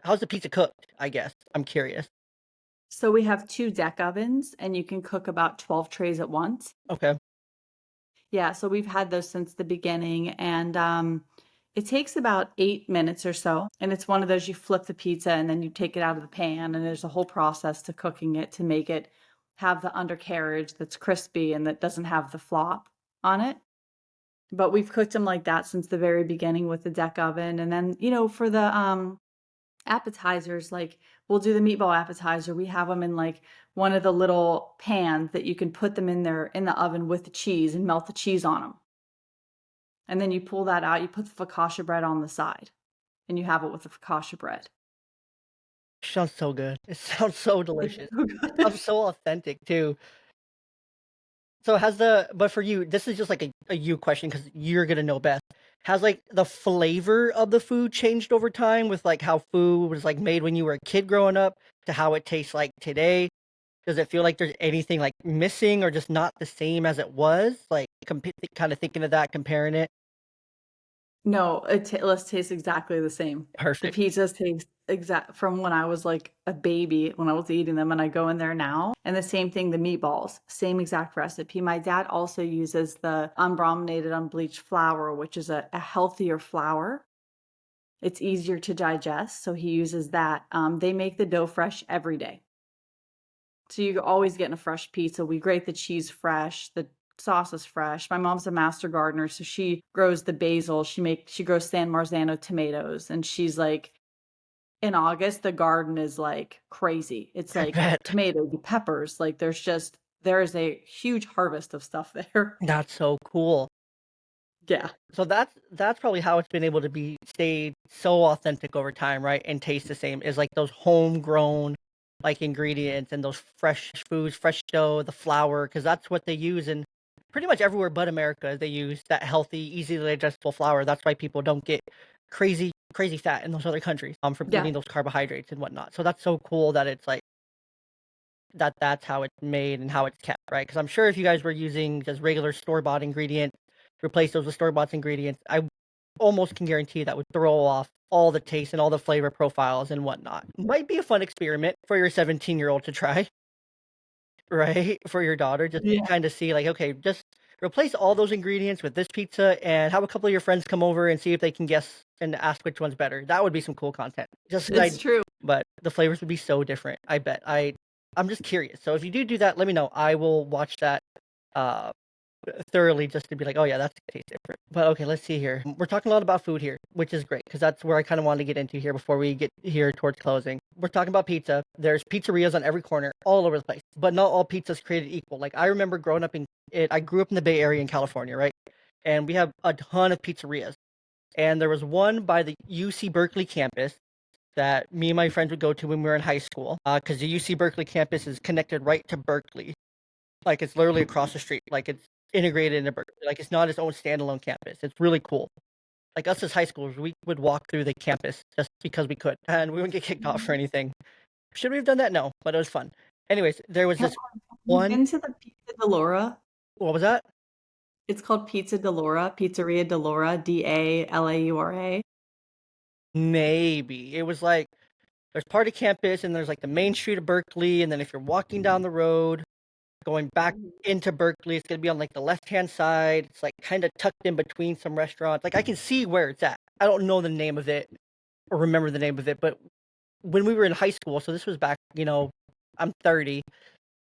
how's the pizza cooked? I guess I'm curious. So we have 2 deck ovens, and you can cook about 12 trays at once. Okay. Yeah, so we've had those since the beginning, and it takes about 8 minutes or so. And it's one of those, you flip the pizza and then you take it out of the pan, and there's a whole process to cooking it to make it have the undercarriage that's crispy and that doesn't have the flop on it. But we've cooked them like that since the very beginning with the deck oven. And then, for the appetizers, like we'll do the meatball appetizer. We have them in like one of the little pans that you can put them in there in the oven with the cheese and melt the cheese on them. And then you pull that out, you put the focaccia bread on the side, and you have it with the focaccia bread. Sounds so good. It sounds so It's delicious. so It sounds good. so authentic too. But for you, this is just like a you question because you're gonna know best. Has like the flavor of the food changed over time with like how food was like made when you were a kid growing up to how it tastes like today? Does it feel like there's anything like missing or just not the same as it was? Like kind of thinking of that, comparing it. No, it tastes exactly the same. The Perfect. pizzas taste exact from when I was like a baby, when I was eating them, and I go in there now. And the same thing, the meatballs, same exact recipe. My dad also uses the unbrominated, unbleached flour, which is a healthier flour. It's easier to digest, so he uses that. They make the dough fresh every day. So you're always getting a fresh pizza. We grate the cheese fresh, the sauce is fresh. My mom's a master gardener, so she grows the basil. She grows San Marzano tomatoes, and she's like, in August the garden is like crazy. It's I like bet. tomatoes, peppers, like there is a huge harvest of stuff there. That's so cool. Yeah. So that's probably how it's been able to be stayed so authentic over time, right? And taste the same is like those homegrown like ingredients and those fresh foods, fresh dough, the flour, because that's what they use in pretty much everywhere but America. They use that healthy, easily digestible flour. That's why people don't get crazy fat in those other countries from Yeah. eating those carbohydrates and whatnot. So that's so cool that it's like that's how it's made and how it's kept, right? Because I'm sure if you guys were using just regular store-bought ingredients, replace those with store-bought ingredients, I almost can guarantee that would throw off all the taste and all the flavor profiles and whatnot. Might be a fun experiment for your 17-year-old to try, right? For your daughter, just to Yeah. kind of see, like, okay, just replace all those ingredients with this pizza and have a couple of your friends come over and see if they can guess and ask which one's better. That would be some cool content. It's true. But the flavors would be so different. I bet. I'm just curious. So if you do that, let me know. I will watch that uh thoroughly just to be like, oh yeah, that's tastes different. But okay, let's see here. We're talking a lot about food here, which is great because that's where I kind of want to get into here before we get here towards closing. We're talking about pizza. There's pizzerias on every corner, all over the place, but not all pizzas created equal. Like I remember growing up in it. I grew up in the Bay Area in California, right? And we have a ton of pizzerias. And there was one by the UC Berkeley campus that me and my friends would go to when we were in high school, because the UC Berkeley campus is connected right to Berkeley. Like it's literally across the street. Like it's integrated into Berkeley. Like it's not its own standalone campus. It's really cool. Like us as high schoolers, we would walk through the campus just because we could, and we wouldn't get kicked off for Mhm. anything. Should we have done that? No, but it was fun. Anyways, there was Have this have you one. been to the Pizza Delora? What was that? It's called Pizza Delora, Pizzeria Delora, Dalaura. Maybe it was like there's part of campus, and there's like the main street of Berkeley, and then if you're walking down the road going back Mhm. into Berkeley, it's gonna be on like the left hand side. It's like kind of tucked in between some restaurants. Like I can see where it's at. I don't know the name of it or remember the name of it, but when we were in high school, so this was back, I'm 30,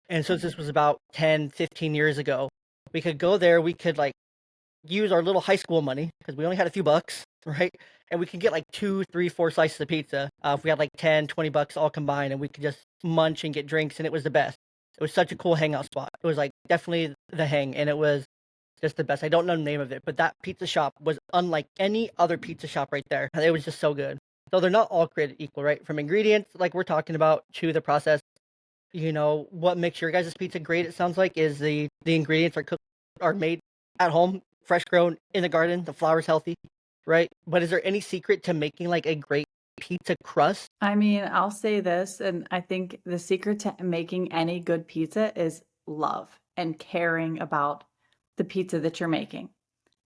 and so this was about 10, 15 years ago. We could go there. We could like use our little high school money because we only had a few bucks, right? And we could get like two, three, four slices of pizza. If we had like 10, 20 bucks all combined, and we could just munch and get drinks, and it was the best. It was such a cool hangout spot. It was like definitely the hang, and it was just the best. I don't know the name of it, but that pizza shop was unlike any other pizza shop right there. It was just so good. So they're not all created equal, right? From ingredients, like we're talking about, to the process. What makes your guys' pizza great, it sounds like, is the ingredients are made at home, fresh grown in the garden, the flour's healthy, right? But is there any secret to making like a great pizza crust? I mean, I'll say this, and I think the secret to making any good pizza is love and caring about the pizza that you're making.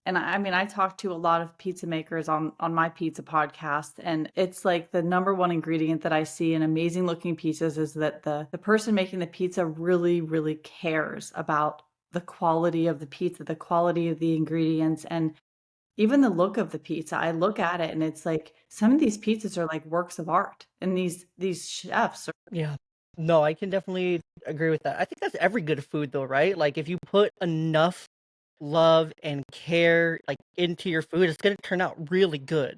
And I mean, I talk to a lot of pizza makers on my pizza podcast, and it's like the number one ingredient that I see in amazing looking pizzas is that the person making the pizza really, really cares about the quality of the pizza, the quality of the ingredients, and even the look of the pizza. I look at it and it's like some of these pizzas are like works of art, and these chefs are Yeah. No, I can definitely agree with that. I think that's every good food though, right? Like if you put enough love and care like into your food, it's gonna turn out really good.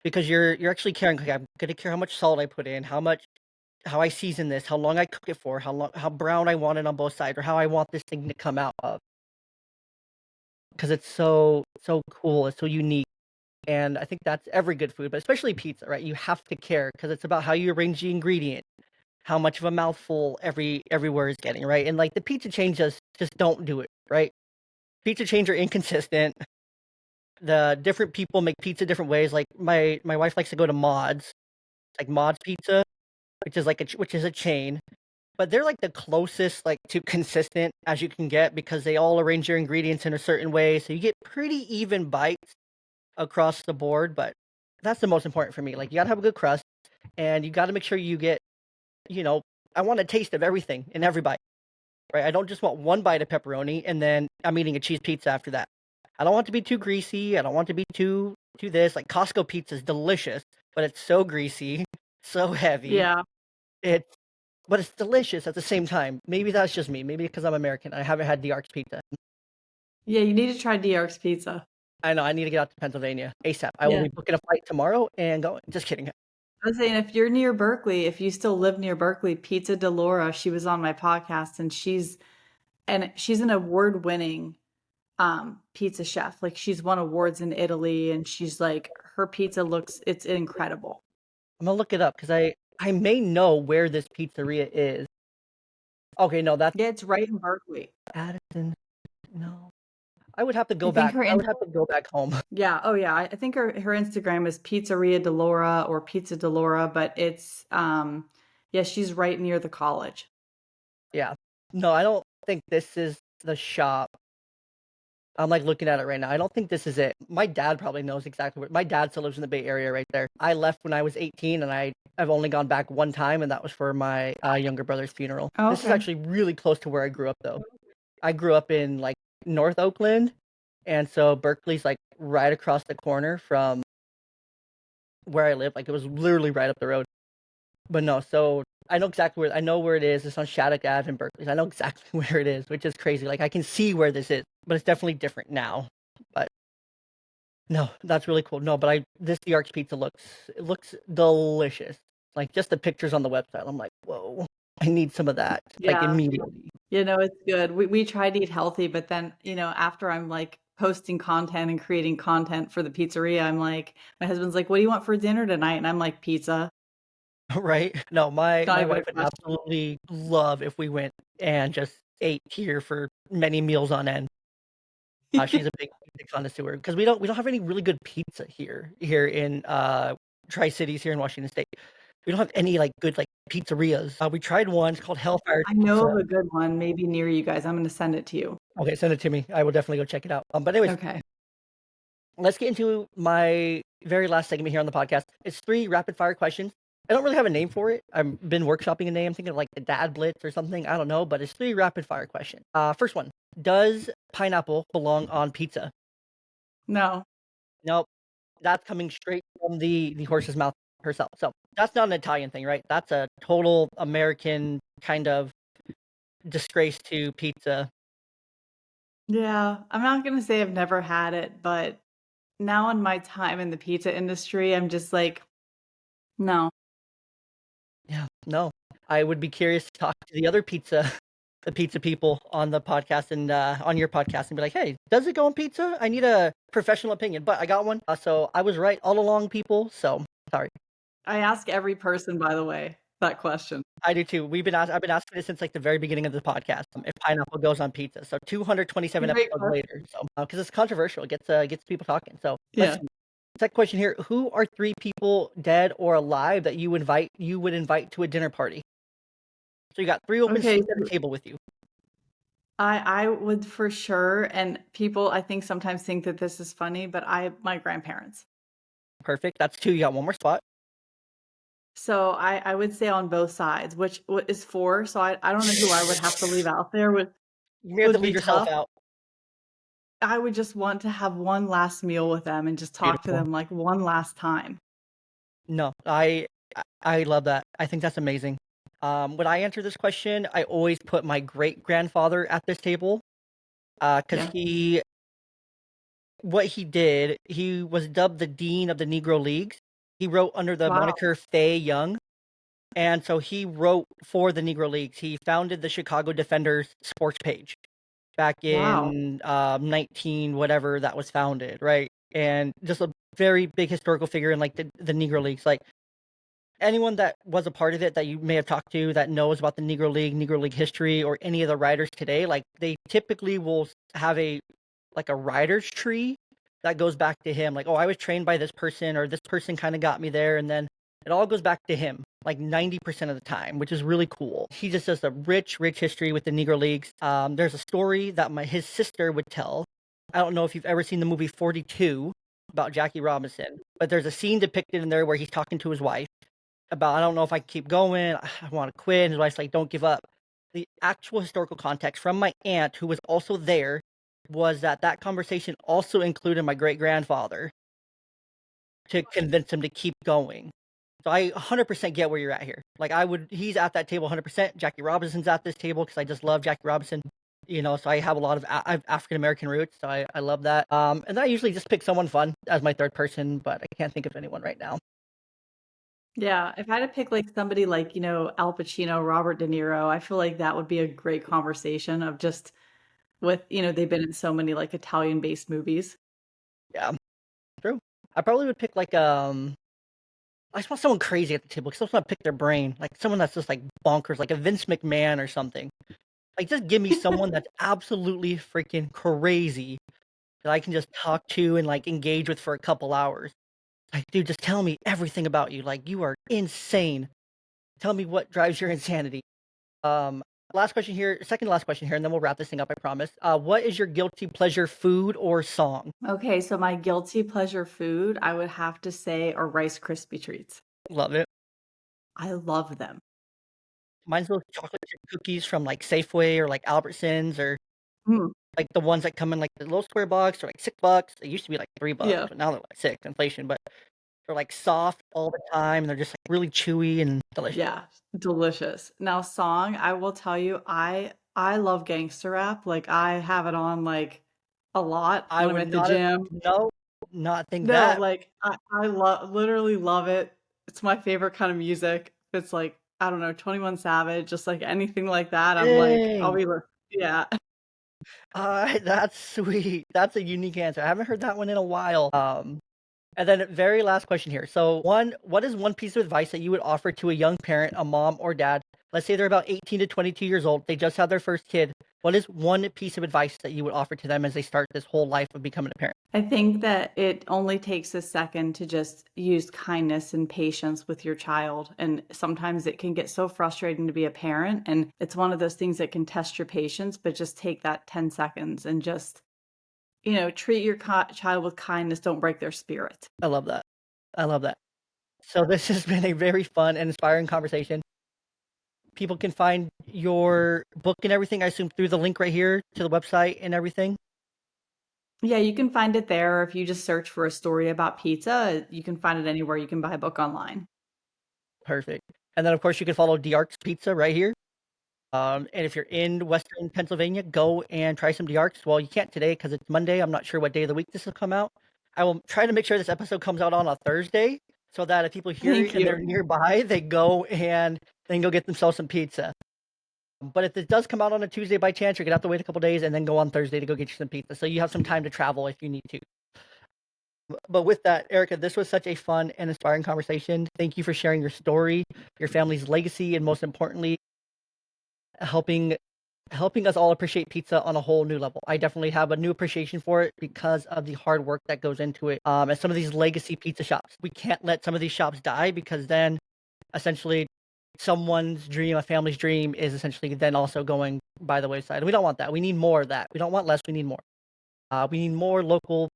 Because you're actually caring, okay, I'm gonna care how much salt I put in, how I season this, how long I cook it for, how brown I want it on both sides, or how I want this thing to come out of. Because it's so cool, it's so unique, and I think that's every good food, but especially pizza, right? You have to care because it's about how you arrange the ingredient, how much of a mouthful everywhere is getting, right? And like the pizza chain just don't do it, right? Pizza chains are inconsistent. The different people make pizza different ways. Like my wife likes to go to Mods, like Mods Pizza, which is a chain, but they're like the closest like to consistent as you can get because they all arrange your ingredients in a certain way, so you get pretty even bites across the board. But that's the most important for me. Like you gotta have a good crust, and you gotta make sure you get, you know, I want a taste of everything in every bite, right? I don't just want one bite of pepperoni and then I'm eating a cheese pizza after that. I don't want it to be too greasy. I don't want it to be too this. Like Costco pizza is delicious, but it's so greasy, so heavy. yeah. It's but it's delicious at the same time. Maybe that's just me. Maybe because I'm American. I haven't had DR's pizza. Yeah, you need to try DR's pizza. I know I need to get out to Pennsylvania ASAP. I will Yeah. be booking a flight tomorrow and going. Just kidding. I was saying if you're near Berkeley, if you still live near Berkeley, Pizza Delora, she was on my podcast and she's an award-winning pizza chef. Like she's won awards in Italy and she's like her pizza looks it's incredible. I'm gonna look it up because I may know where this pizzeria is. Okay, no, that's Yeah, it's right in Berkeley. Addison. No, I would have to I go think back. her I in would have to go back home. yeah, oh yeah. I think her Instagram is Pizzeria Delora or Pizza Delora, but it's yeah, she's right near the college. Yeah. No, I don't think this is the shop. I'm like looking at it right now. I don't think this is it. My dad probably knows exactly where. My dad still lives in the Bay Area right there. I left when I was 18 and I've only gone back one time, and that was for my younger brother's funeral. Oh, This is okay. actually really close to where I grew up though. I grew up in like North Oakland, and so Berkeley's like right across the corner from where I live. Like it was literally right up the road. But no, so I know where it is. It's on Shattuck Ave in Berkeley. So I know exactly where it is, which is crazy. Like I can see where this is, but it's definitely different now. But no, that's really cool. No, but this the Arch pizza looks delicious. Like just the pictures on the website. I'm like, whoa, I need some of that like Yeah. immediately. You know, it's good. We try to eat healthy, but then, you know, after I'm like posting content and creating content for the pizzeria, I'm like, my husband's like, "What do you want for dinner tonight?" And I'm like, "Pizza." Right? No, my Not even a wife would question. absolutely love if we went and just ate here for many meals on end. She's a big connoisseur because we don't have any really good pizza here in Tri-Cities here in Washington State. We don't have any like good like pizzerias. We tried one. It's called Hellfire I know Pizza. of a good one, maybe near you guys. I'm gonna send it to you. Okay, send it to me. I will definitely go check it out. But anyways, Okay. let's get into my very last segment here on the podcast. It's 3 rapid fire questions. I don't really have a name for it. I've been workshopping a name, thinking of like the Dad Blitz or something. I don't know, but it's 3 rapid fire questions. First one: does pineapple belong on pizza? No. Nope. That's coming straight from the horse's mouth herself. So that's not an Italian thing, right? That's a total American kind of disgrace to pizza. Yeah, I'm not gonna say I've never had it, but now in my time in the pizza industry, I'm just like, no. Yeah, no. I would be curious to talk to the other pizza the pizza people on the podcast and on your podcast and be like, hey, does it go on pizza? I need a professional opinion, but I got one. So I was right all along, people. So sorry. I ask every person, by the way, that question. I do too. I've been asking it since like the very beginning of the podcast. If pineapple goes on pizza. So 227 Great episodes question. later. So because it's controversial, it gets people talking. So let's Yeah. see. Second question here: who are 3 people, dead or alive, that you would invite to a dinner party? So you got 3 open Okay, seats at the table with you. I would for sure, and people I think sometimes think that this is funny, but my grandparents. Perfect. That's 2. You got one more spot. So I would say on both sides, which is 4, so I don't know who I would have to leave out there, You may have to would leave be yourself tough. out. I would just want to have one last meal with them and just talk to Beautiful. them, like, one last time. No, I love that. I think that's amazing. When I answer this question, I always put my great grandfather at this table, because Yeah. what he did, he was dubbed the dean of the Negro Leagues. He wrote under the Wow. moniker Jey Young, and so he wrote for the Negro Leagues. He founded the Chicago Defenders sports page back Wow. in 19 whatever that was founded, right? And just a very big historical figure in like the Negro Leagues. Like anyone that was a part of it that you may have talked to that knows about the Negro League history, or any of the writers today, like they typically will have a writer's tree that goes back to him. Like, oh, I was trained by this person, or this person kind of got me there, and then it all goes back to him, like 90% of the time, which is really cool. He just has a rich history with the Negro Leagues. There's a story that his sister would tell. I don't know if you've ever seen the movie 42 about Jackie Robinson, but there's a scene depicted in there where he's talking to his wife about, I don't know if I can keep going. I want to quit. And his wife's like, don't give up. The actual historical context from my aunt, who was also there, was that conversation also included my great grandfather to convince him to keep going. So I 100% get where you're at here. Like he's at that table 100%. Jackie Robinson's at this table because I just love Jackie Robinson. So I have a lot of I have African American roots, so I love that. And then I usually just pick someone fun as my third person, but I can't think of anyone right now. Yeah, if I had to pick, like, somebody like, Al Pacino, Robert De Niro, I feel like that would be a great conversation of just they've been in so many, like, Italian-based movies. Yeah, true. I probably would pick I just want someone crazy at the table because I just want to pick their brain, like someone that's just like bonkers, like a Vince McMahon or something. Like, just give me someone that's absolutely freaking crazy that I can just talk to and like engage with for a couple hours. Like, dude, just tell me everything about you. Like, you are insane. Tell me what drives your insanity. Um, last question here, second to last question here, and then we'll wrap this thing up. I promise. What is your guilty pleasure food or song? Okay, so my guilty pleasure food, I would have to say are Rice Krispie treats. Love it. I love them. Mine's those chocolate chip cookies from like Safeway or like Albertsons, or Mm, like the ones that come in like the little square box are like $6. It used to be like $3, yeah. but now they're like 6, inflation. But they're like soft all the time. And they're just like really chewy and delicious. Yeah, delicious. Now song, I will tell you, I love gangster rap, like, I have it on, like, a lot I when I'm would at the not have, gym. no, not think No, that. like, I literally love it. It's my favorite kind of music. If it's like, I don't know, 21 Savage, just, like, anything like that, I'm like, I'll Dang. be li yeah. That's sweet. That's a unique answer. I haven't heard that one in a while. And then very last question here. So what is one piece of advice that you would offer to a young parent, a mom or dad? Let's say they're about 18 to 22 years old. They just had their first kid. What is one piece of advice that you would offer to them as they start this whole life of becoming a parent? I think that it only takes a second to just use kindness and patience with your child. And sometimes it can get so frustrating to be a parent. And it's one of those things that can test your patience, but just take that 10 seconds and just, treat your child with kindness. Don't break their spirit. I love that. I love that. So this has been a very fun and inspiring conversation. People can find your book and everything, I assume, through the link right here to the website and everything. Yeah, you can find it there. If you just search for a story about pizza, you can find it anywhere you can buy a book online. Perfect. And then, of course, you can follow Diark's Pizza right here. And if you're in Western Pennsylvania, go and try some Diark's. Well, you can't today because it's Monday. I'm not sure what day of the week this will come out. I will try to make sure this episode comes out on a Thursday so that if people hear Thank it and you. they're nearby, they go and then go get themselves some pizza. But if it does come out on a Tuesday by chance, you're gonna have to wait a couple days and then go on Thursday to go get you some pizza. So you have some time to travel if you need to. But with that, Erica, this was such a fun and inspiring conversation. Thank you for sharing your story, your family's legacy, and most importantly, helping helping us all appreciate pizza on a whole new level. I definitely have a new appreciation for it because of the hard work that goes into it. And some of these legacy pizza shops, we can't let some of these shops die because then essentially someone's dream, a family's dream, is essentially then also going by the wayside. And we don't want that. We need more of that. We don't want less. We need more. We need more local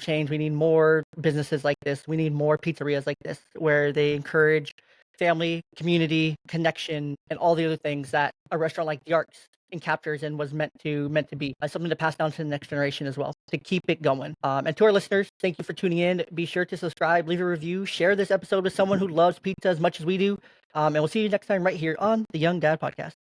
change. We need more businesses like this. We need more pizzerias like this where they encourage family, community, connection, and all the other things that a restaurant like the Arcs captures and was meant to be. Something to pass down to the next generation as well to keep it going. And to our listeners, thank you for tuning in. Be sure to subscribe, leave a review, share this episode with someone who loves pizza as much as we do. And we'll see you next time right here on the Young Dad Podcast.